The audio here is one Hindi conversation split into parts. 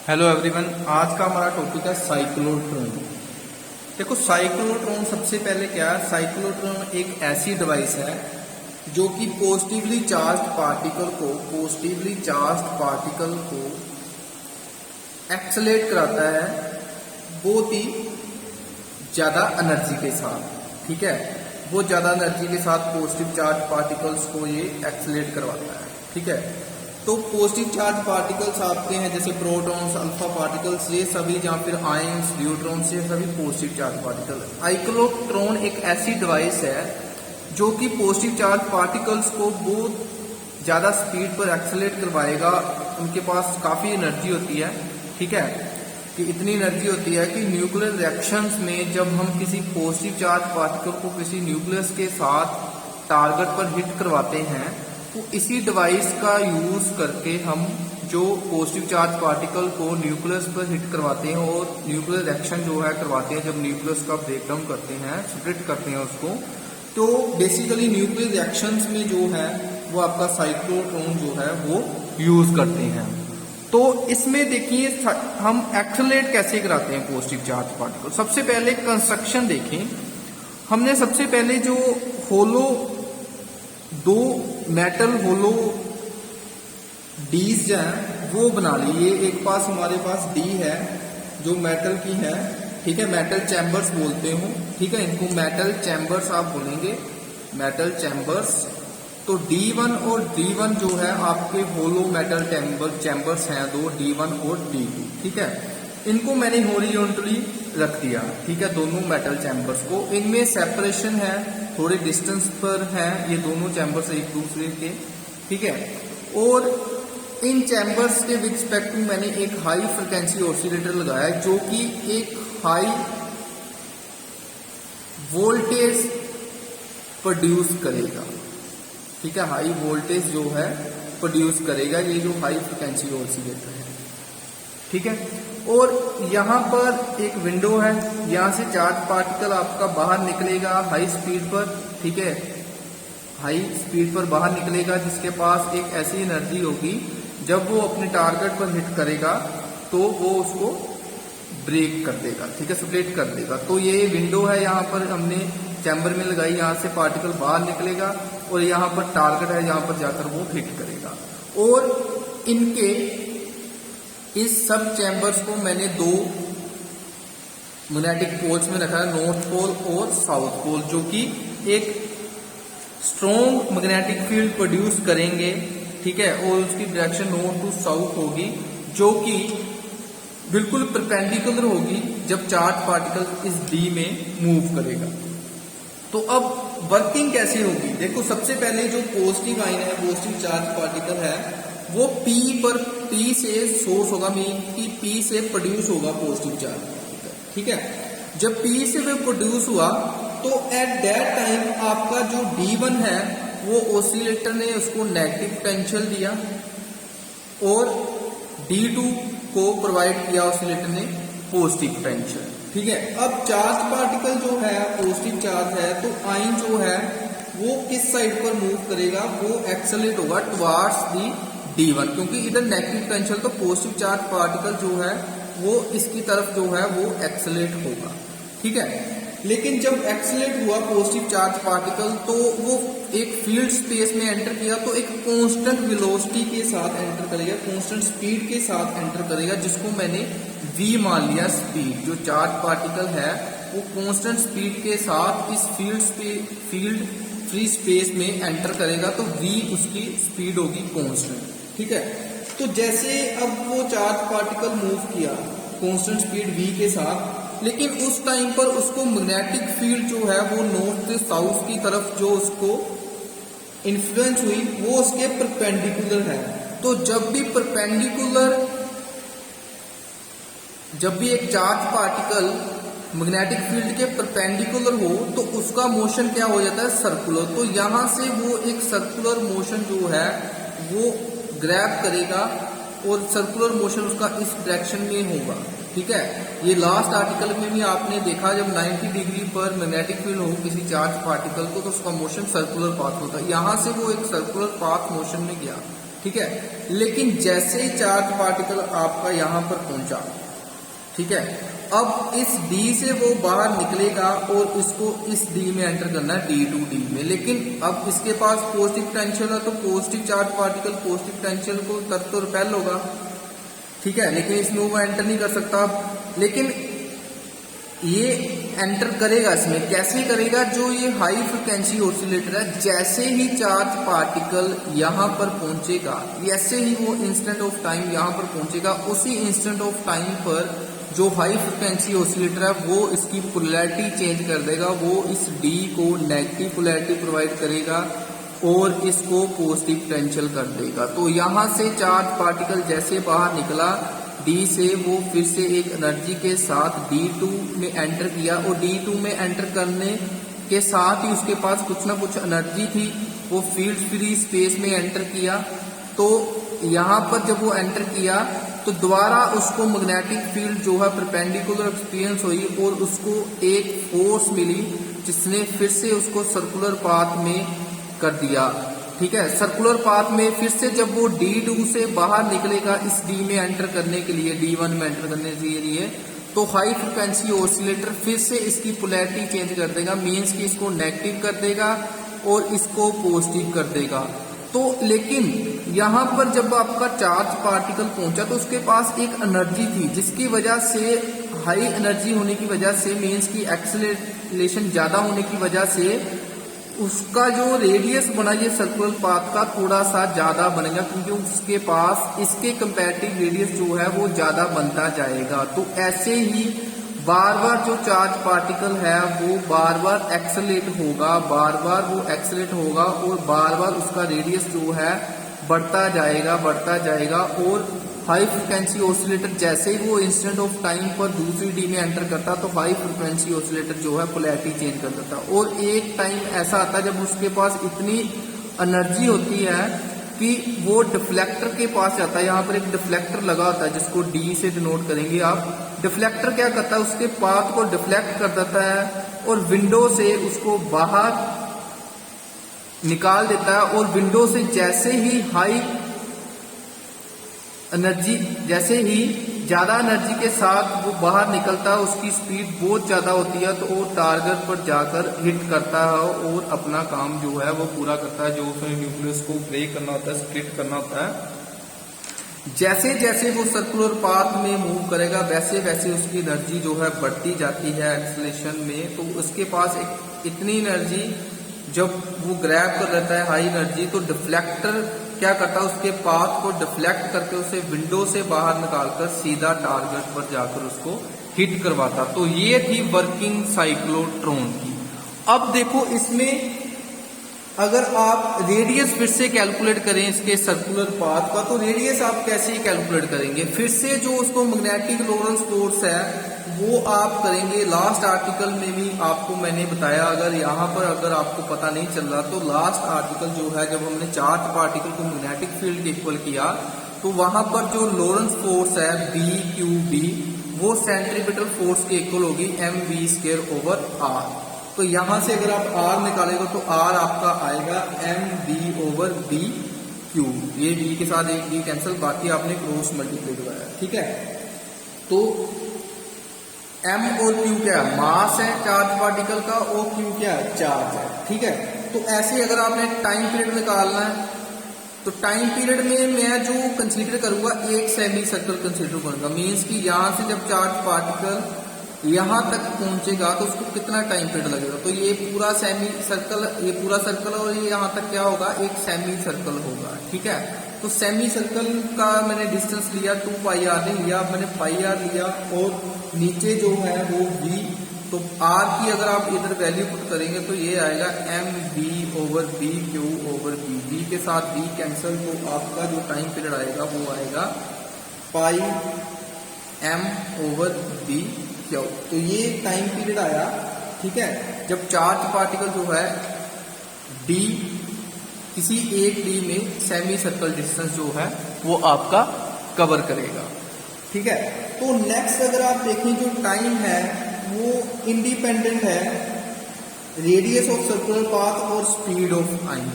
हेलो एवरीवन, आज का हमारा टॉपिक है साइक्लोट्रॉन। देखो, साइक्लोट्रॉन सबसे पहले क्या है। साइक्लोट्रॉन एक ऐसी डिवाइस है जो कि पॉजिटिवली चार्ज्ड पार्टिकल को एक्सेलेरेट कराता है बहुत ही ज्यादा एनर्जी के साथ। ठीक है, बहुत ज्यादा एनर्जी के साथ पॉजिटिव चार्ज पार्टिकल्स को ये एक्सेलेरेट करवाता है। ठीक है, तो पॉजिटिव चार्ज पार्टिकल्स आते हैं जैसे प्रोटॉन्स, अल्फा पार्टिकल्स, ये सभी, या फिर आयंस, न्यूट्रॉन्स, ये सभी पॉजिटिव चार्ज पार्टिकल। साइक्लोट्रॉन एक ऐसी डिवाइस है जो कि पॉजिटिव चार्ज पार्टिकल्स को बहुत ज्यादा स्पीड पर एक्सेलेरेट करवाएगा। उनके पास काफी एनर्जी होती है। ठीक है, कि इतनी एनर्जी होती है कि न्यूक्लियर रिएक्शंस में जब हम किसी पॉजिटिव चार्ज पार्टिकल को किसी न्यूक्लियस के साथ टारगेट पर हिट करवाते हैं, तो इसी डिवाइस का यूज करके हम जो पॉजिटिव चार्ज पार्टिकल को न्यूक्लियस पर हिट करवाते हैं और न्यूक्लियर रिएक्शन जो है करवाते हैं, जब न्यूक्लियस का ब्रेकडाउन करते हैं, स्प्लिट करते हैं उसको, तो बेसिकली न्यूक्लियर रिएक्शंस में जो है वो आपका साइक्लोट्रॉन जो है वो यूज करते हैं। तो इसमें देखिए हम एक्सेलरेट कैसे कराते हैं पॉजिटिव चार्ज पार्टिकल। सबसे पहले कंस्ट्रक्शन देखें। हमने सबसे पहले जो दो मेटल होलो डीज हैं वो बना ली। ये एक पास हमारे पास डी है जो मेटल की है। ठीक है, मेटल चैम्बर्स बोलते हो। ठीक है, इनको मेटल चैम्बर्स आप बोलेंगे, मेटल चैम्बर्स। तो D1 और D1 जो है आपके होलो मेटल चैम्बर्स हैं दो, D1 और D2। ठीक है, इनको मैंने हॉरिजॉन्टली रख दिया। ठीक है, दोनों मेटल चैम्बर्स को। इनमें सेपरेशन है, थोड़े डिस्टेंस पर है ये दोनों चैम्बर्स एक दूसरे के। ठीक है, और इन चैम्बर्स के विद रिस्पेक्ट टू मैंने एक हाई फ्रिक्वेंसी ऑसिलेटर लगाया जो कि एक हाई वोल्टेज प्रोड्यूस करेगा। ठीक है, हाई वोल्टेज जो है प्रोड्यूस करेगा ये जो हाई फ्रिक्वेंसी ऑसिलेटर है। ठीक है, और यहाँ पर एक विंडो है, यहाँ से चार्ज पार्टिकल आपका बाहर निकलेगा हाई स्पीड पर। ठीक है, हाई स्पीड पर बाहर निकलेगा जिसके पास एक ऐसी एनर्जी होगी जब वो अपने टारगेट पर हिट करेगा तो वो उसको ब्रेक कर देगा। ठीक है, स्प्लिट कर देगा। तो ये विंडो है, यहाँ पर हमने चैम्बर में लगाई, यहाँ से पार्टिकल बाहर निकलेगा और यहाँ पर टारगेट है, यहाँ पर जाकर वो हिट करेगा। और इनके इस सब चैम्बर्स को मैंने दो मैग्नेटिक पोल्स में रखा है, नॉर्थ पोल और साउथ पोल, जो कि एक स्ट्रॉन्ग मैग्नेटिक फील्ड प्रोड्यूस करेंगे। ठीक है, और उसकी डायरेक्शन नॉर्थ टू साउथ होगी जो कि बिल्कुल परपेंडिकुलर होगी जब चार्ज पार्टिकल इस डी में मूव करेगा। तो अब वर्किंग कैसे होगी? देखो, सबसे पहले जो पॉजिटिव आयन है, पॉजिटिव चार्ज पार्टिकल है, वो P से सोर्स होगा, मीन कि P से प्रोड्यूस होगा पॉजिटिव चार्ज पार्टिकल। ठीक है, जब P से वो प्रोड्यूस हुआ तो एट दैट टाइम आपका जो D1 है वो ऑसिलेटर ने उसको नेगेटिव पोटेंशियल दिया और D2 को प्रोवाइड किया ऑसिलेटर ने पॉजिटिव पोटेंशियल। ठीक है, अब चार्ज पार्टिकल जो है पॉजिटिव चार्ज है, तो आयन जो है वो किस साइड पर मूव करेगा? वो एक्सेलरेट होगा टुवार्ड्स दी D1, क्योंकि इधर नेगेटिव पोटेंशियल, तो पॉजिटिव चार्ज पार्टिकल जो है वो इसकी तरफ जो है वो एक्सेलरेट होगा। ठीक है, लेकिन जब एक्सेलरेट हुआ पॉजिटिव चार्ज पार्टिकल तो वो एक फील्ड स्पेस में एंटर किया, तो एक कांस्टेंट वेलोसिटी के साथ एंटर करेगा, कांस्टेंट स्पीड के साथ एंटर करेगा, जिसको मैंने v मान लिया। स्पीड जो चार्ज पार्टिकल है वो कांस्टेंट स्पीड के साथ इस फील्ड फ्री स्पेस में एंटर करेगा, तो v उसकी स्पीड होगी कांस्टेंट। ठीक है, तो जैसे अब वो चार्ज पार्टिकल मूव किया कांस्टेंट स्पीड v के साथ, लेकिन उस टाइम पर उसको मैग्नेटिक फील्ड जो है वो नॉर्थ से साउथ की तरफ जो उसको इन्फ्लुएंस हुई वो उसके परपेंडिकुलर है। तो जब भी एक चार्ज पार्टिकल मैग्नेटिक फील्ड के परपेंडिकुलर हो तो उसका मोशन क्या हो जाता है? सर्कुलर। तो यहां से वो एक सर्कुलर मोशन जो है वो ग्रैब करेगा और सर्कुलर मोशन उसका इस डायरेक्शन में होगा। ठीक है, ये लास्ट आर्टिकल में भी आपने देखा, जब 90 डिग्री पर मैग्नेटिक फील्ड हो किसी चार्ज पार्टिकल को तो उसका मोशन सर्कुलर पाथ होता है। यहां से वो एक सर्कुलर पाथ मोशन में गया। ठीक है। लेकिन जैसे ही चार्ज पार्टिकल आपका यहां पर पहुंचा, ठीक है, अब इस D से वो बाहर निकलेगा और इसको इस D में एंटर करना है, D2D में। लेकिन अब इसके पास पॉजिटिव पोटेंशियल है, तो positive charge particle positive potential को तब तो रिपेल होगा, ठीक है, लेकिन इसमें वो एंटर नहीं कर सकता। लेकिन ये एंटर करेगा इसमें, कैसे करेगा, जो ये हाई फ्रिक्वेंसी ऑसिलेटर है, जैसे ही चार्ज पार्टिकल यहां पर पहुंचेगा, जैसे ही वो इंस्टेंट ऑफ टाइम यहां पर पहुंचेगा, उसी इंस्टेंट ऑफ टाइम पर जो हाई फ्रिक्वेंसी ऑसिलेटर है वो इसकी पोलैरिटी चेंज कर देगा, वो इस D को नेगेटिव पोलैरिटी प्रोवाइड करेगा और इसको पॉजिटिव पोटेंशियल कर देगा। तो यहां से चार्ज पार्टिकल जैसे बाहर निकला D से, वो फिर से एक एनर्जी के साथ D2 में एंटर किया, और D2 में एंटर करने के साथ ही उसके पास कुछ ना कुछ एनर्जी थी, वो फील्ड फ्री स्पेस में एंटर किया। तो यहां पर जब वो एंटर किया तो दोबारा उसको मैग्नेटिक फील्ड जो है परपेंडिकुलर एक्सपीरियंस हुई और उसको एक फोर्स मिली जिसने फिर से उसको सर्कुलर पाथ में कर दिया, ठीक है। सर्कुलर पाथ में फिर से जब वो D2 से बाहर निकलेगा इस D में एंटर करने के लिए, D1 में एंटर करने के लिए, तो हाई फ्रिक्वेंसी ऑसिलेटर फिर से इसकी पोलैरिटी चेंज कर देगा, मीन्स कि इसको नेगेटिव कर देगा और इसको पॉजिटिव कर देगा। तो लेकिन यहां पर जब आपका चार्ज पार्टिकल पहुंचा तो उसके पास एक एनर्जी थी, जिसकी वजह से हाई एनर्जी होने की वजह से, मीन्स की एक्सेलरेशन ज्यादा होने की वजह से उसका जो रेडियस बना ये सर्कुलर पाथ का थोड़ा सा ज्यादा बनेगा, क्योंकि उसके पास इसके कंपैरेटिव रेडियस जो है वो ज्यादा बनता जाएगा। तो ऐसे ही बार बार जो चार्ज पार्टिकल है वो बार बार एक्सेलरेट होगा, बार बार वो एक्सेलरेट होगा और बार बार उसका रेडियस जो है बढ़ता जाएगा और हाई फ्रिक्वेंसी ऑसिलेटर जैसे ही वो इंस्टेंट ऑफ टाइम पर दूसरी D में एंटर करता तो हाई फ्रिक्वेंसी ऑसिलेटर जो है पोलैरिटी चेंज कर देता। और एक टाइम ऐसा आता है जब उसके पास इतनी एनर्जी होती है कि वो डिफ्लेक्टर के पास जाता है। यहाँ पर एक डिफ्लेक्टर लगा होता है जिसको D से डिनोट करेंगे आप। डिफ्लेक्टर क्या करता है, उसके पाथ को डिफ्लेक्ट कर देता है और विंडो से उसको बाहर निकाल देता है। और विंडो से जैसे ही हाई एनर्जी, जैसे ही ज्यादा एनर्जी के साथ वो बाहर निकलता है, उसकी स्पीड बहुत ज्यादा होती है, तो वो टारगेट पर जाकर हिट करता है और अपना काम जो है वो पूरा करता है, जो उसमें न्यूक्लियस को ब्रेक करना होता है, स्प्लिट करना होता है। जैसे जैसे वो सर्कुलर पाथ में मूव करेगा वैसे वैसे उसकी एनर्जी जो है बढ़ती जाती है एक्सेलरेशन में। तो उसके पास एक इतनी एनर्जी जब वो ग्रैब कर लेता है हाई एनर्जी, तो डिफ्लेक्टर क्या करता है, उसके पाथ को डिफ्लेक्ट करके उसे विंडो से बाहर निकालकर सीधा टारगेट पर जाकर उसको हिट करवाता। तो ये थी वर्किंग साइक्लोट्रॉन की। अब देखो इसमें अगर आप रेडियस फिर से कैलकुलेट करें इसके सर्कुलर पाथ का, तो रेडियस आप कैसे कैलकुलेट करेंगे, फिर से जो उसको मैग्नेटिक लोरेंस फोर्स है वो आप करेंगे। लास्ट आर्टिकल में भी आपको मैंने बताया, अगर यहाँ पर अगर आपको पता नहीं चल रहा तो लास्ट आर्टिकल जो है जब हमने चार्ज पार्टिकल को मैग्नेटिक फील्ड के इक्वल किया तो वहां पर जो लोरेंस फोर्स है BQB वो सेंट्रीपिटल फोर्स के इक्वल होगी mv²/r। तो यहां से अगर आप R निकालेगा तो R आपका आएगा mv/b³। ये b के साथ एक b कैंसिल, बाकी आपने क्रॉस मल्टीप्लाई करवाया, ठीक है। तो m और q क्या है, मास है चार्ज पार्टिकल का, और q क्या है, चार्ज है, ठीक है। तो ऐसे अगर आपने टाइम पीरियड निकालना है तो टाइम पीरियड में मैं जो कंसीडर करूंगा एक सेमी सर्कल कंसीडर करूंगा, मीन्स कि यहां से जब चार्ज पार्टिकल यहां तक पहुंचेगा तो उसको कितना टाइम पीरियड लगेगा। तो ये पूरा सेमी सर्कल, ये पूरा सर्कल और ये यहां तक क्या होगा, एक सेमी सर्कल होगा, ठीक है। तो सेमी सर्कल का मैंने डिस्टेंस लिया 2πr नहीं लिया, मैंने πr लिया और नीचे जो है वो v। तो r की अगर आप इधर वैल्यू पुट करेंगे तो ये आएगा mv/b³/b। v के साथ v कैंसिल, तो आपका जो टाइम पीरियड आएगा वो आएगा πm/b। तो ये टाइम पीरियड आया, ठीक है, जब चार्ज पार्टिकल जो है d किसी एक d में सेमी सर्कल डिस्टेंस जो है वो आपका कवर करेगा, ठीक है। तो नेक्स्ट अगर आप देखें जो टाइम है वो इंडिपेंडेंट है रेडियस ऑफ सर्कुलर पाथ और स्पीड ऑफ टाइम।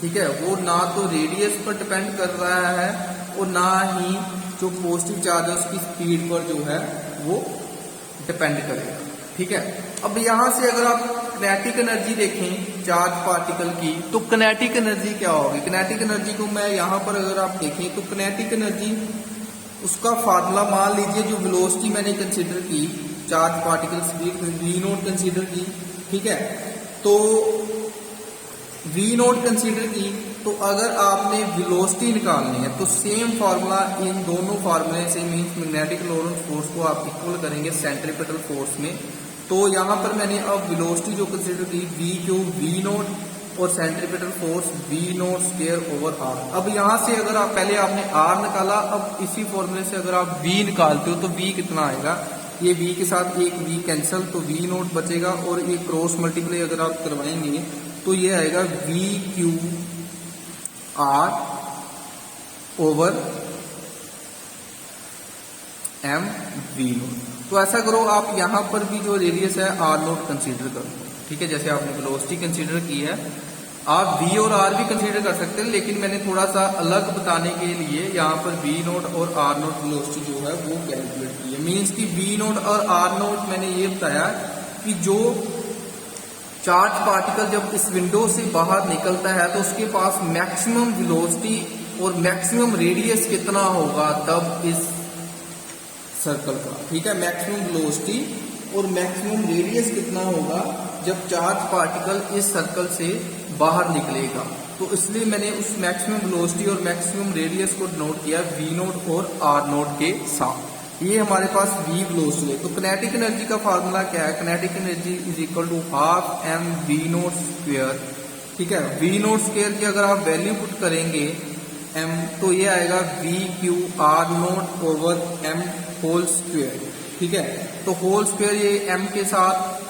ठीक है, वो ना तो रेडियस पर डिपेंड कर रहा है और ना ही जो पॉजिटिव चार्ज है उसकी स्पीड पर जो है वो डिपेंड करेगा। ठीक है, अब यहां से अगर आप किनेटिक एनर्जी देखें चार्ज पार्टिकल की, तो किनेटिक एनर्जी क्या होगी? किनेटिक एनर्जी को मैं यहां पर अगर आप देखें तो किनेटिक एनर्जी उसका फार्मूला मान लीजिए, जो वेलोसिटी मैंने कंसीडर की, charge particle speed V naught consider की, ठीक है, तो वी नोट कंसीडर की, तो अगर आपने वेलोसिटी निकालनी है तो सेम फार्मूला इन दोनों फार्मूले से मीन्स मैग्नेटिक लोरेंट्ज फोर्स को आप इक्वल करेंगे सेंट्रीपिटल फोर्स में। तो यहां पर मैंने अब वेलोसिटी जो कंसीडर की वी क्यू वी नोट और centripetal force V naught square over R. अब यहां से अगर आप पहले आपने आर निकाला, अब इसी फॉर्मूले से अगर आप वी निकालते हो तो वी कितना आएगा? ये वी के साथ एक वी कैंसिल, तो वी नोट बचेगा और ये क्रॉस मल्टीप्लाई अगर आप करवाएंगे तो ये आएगा V Q R over M V naught. तो ऐसा करो आप यहां पर भी जो रेडियस है आर नोट कंसीडर करो। ठीक है, जैसे आपने वेलोसिटी कंसीडर की है, आप वी और आर भी कंसीडर कर सकते हैं, लेकिन मैंने थोड़ा सा अलग बताने के लिए यहाँ पर वी नोट और आर नोट वेलोसिटी जो है वो कैलकुलेट की है। मीन्स कि वी नोट और आर नोट मैंने ये बताया कि जो चार्ज पार्टिकल जब इस विंडो से बाहर निकलता है तो उसके पास मैक्सिमम वेलोसिटी और मैक्सिमम रेडियस कितना होगा तब इस सर्कल का। ठीक है, मैक्सिमम वेलोसिटी और मैक्सिमम रेडियस कितना होगा जब चार्ज पार्टिकल इस सर्कल से बाहर निकलेगा। तो इसलिए मैंने उस मैक्सिमम वेलोसिटी और मैक्सिमम रेडियस को नोट किया वी नोट और आर नोट के साथ। ये हमारे पास वी वेलोसिटी है। तो किनेटिक एनर्जी का फार्मूला क्या है? Kinetic energy is equal to half M V naught square. ठीक है, वी नोट स्क्वायर की अगर आप वैल्यू पुट करेंगे एम, तो ये आएगा V Q R naught over M whole square. ठीक है, तो होल स्क्वायर ये एम के साथ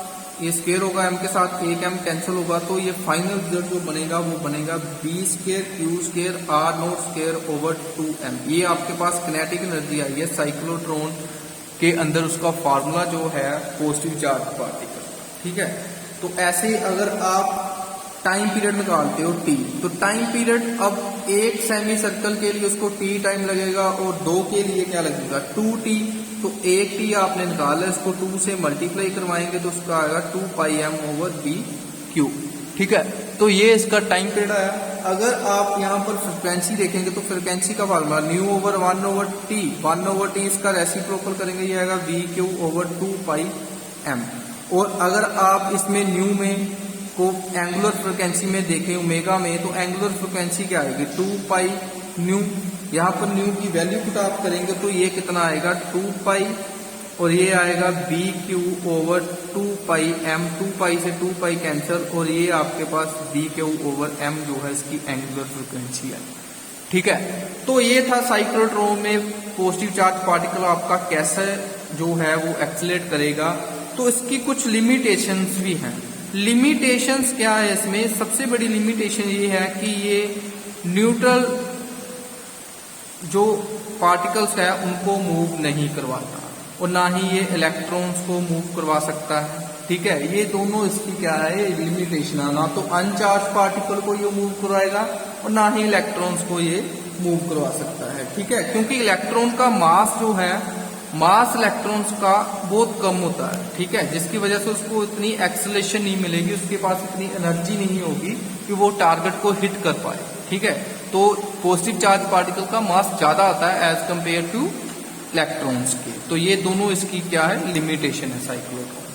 ये स्क्वायर होगा, एम के साथ एक एम कैंसिल होगा, तो ये फाइनल रिजल्ट जो बनेगा वो बनेगा B square Q square R naught square over 2m। ये आपके पास किनेटिक एनर्जी आई है साइक्लोट्रॉन के अंदर, उसका फार्मूला जो है पॉजिटिव चार्ज पार्टिकल। ठीक है, तो ऐसे अगर आप टाइम पीरियड निकालते हो टी, तो टाइम पीरियड अब एक सेमी सर्कल के लिए उसको टी टाइम लगेगा और दो के लिए क्या लगेगा 2t। तो एक टी आपने निकाला, इसको 2 से मल्टीप्लाई करवाएंगे तो उसका आएगा 2 पाई एम ओवर बी क्यू। ठीक है, तो ये इसका टाइम पीरियड आया। अगर आप यहाँ पर फ्रिक्वेंसी देखेंगे तो फ्रिक्वेंसी का formula new over 1 over T, 1 over T इसका रेसिप्रोकल करेंगे, ये आएगा वी क्यू ओवर 2 पाई एम। और अगर आप इसमें न्यू में को एंगुलर फ्रिक्वेंसी में देखें ओमेगा में, तो एंगुलर फ्रिक्वेंसी क्या आएगी 2 पाई न्यू। यहाँ पर न्यू की वैल्यू पुट आप करेंगे तो ये कितना आएगा 2 पाई और ये आएगा बी क्यू ओवर 2 पाई एम। 2 पाई से 2 पाई कैंसिल और ये आपके पास बी क्यू ओवर एम जो है इसकी एंगुलर फ्रिक्वेंसी है। ठीक है, तो ये था साइक्लोट्रॉन में पॉजिटिव चार्ज पार्टिकल आपका कैसे जो है वो एक्सेलरेट करेगा। तो इसकी कुछ लिमिटेशंस भी हैं। लिमिटेशंस क्या है इसमें? सबसे बड़ी लिमिटेशन ये है कि ये न्यूट्रल जो पार्टिकल्स है उनको मूव नहीं करवाता और ना ही ये इलेक्ट्रॉन्स को मूव करवा सकता है। ठीक है, ये दोनों इसकी क्या है लिमिटेशन है। ना तो अनचार्ज पार्टिकल को ये मूव करवाएगा और ना ही इलेक्ट्रॉन्स को ये मूव करवा सकता है। ठीक है, क्योंकि इलेक्ट्रॉन का मास जो है, मास इलेक्ट्रॉन्स का बहुत कम होता है। ठीक है, जिसकी वजह से उसको इतनी एक्सेलरेशन नहीं मिलेगी, उसके पास इतनी एनर्जी नहीं होगी कि वो टारगेट को हिट कर पाए। ठीक है, तो पॉजिटिव चार्ज पार्टिकल का मास ज्यादा आता है एज कंपेयर टू इलेक्ट्रॉन्स के। तो ये दोनों इसकी क्या है लिमिटेशन है साइक्लोट्रॉन।